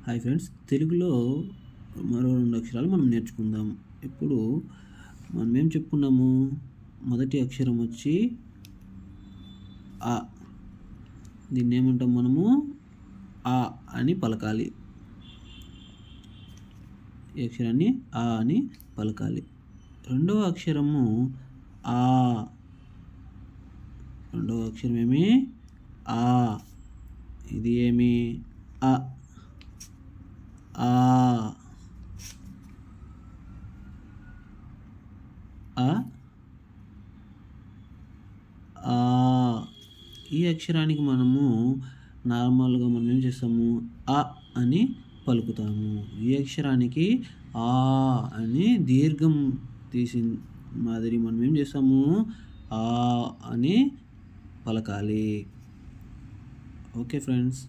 Hi friends, తెలుగులో మరో 2 అక్షరాలు మనం నేర్చుకుందాం. ఇప్పుడు మనం ఏం చెప్పుకున్నాము? మొదటి అక్షరం వచ్చి ఆ. దీన్ని ఏమంటాం మనము? ఆ అని పలకాలి. ఈ అక్షరాన్ని ఆ అని పలకాలి. రెండవ అక్షరము ఆ. రెండవ అక్షరం ఏమి? ఆ. ఇది ఏమి? ఆ. ఆ ఆ ఆ ఈ అక్షరానికి మనము నార్మల్గా మనం ఏం చేస్తాము? ఆ అని పలుకుతాము. ఈ అక్షరానికి ఆ అని దీర్ఘం తీసి మాదిరి మనం ఏం చేస్తాము? ఆ అని పలకాలి. Okay friends.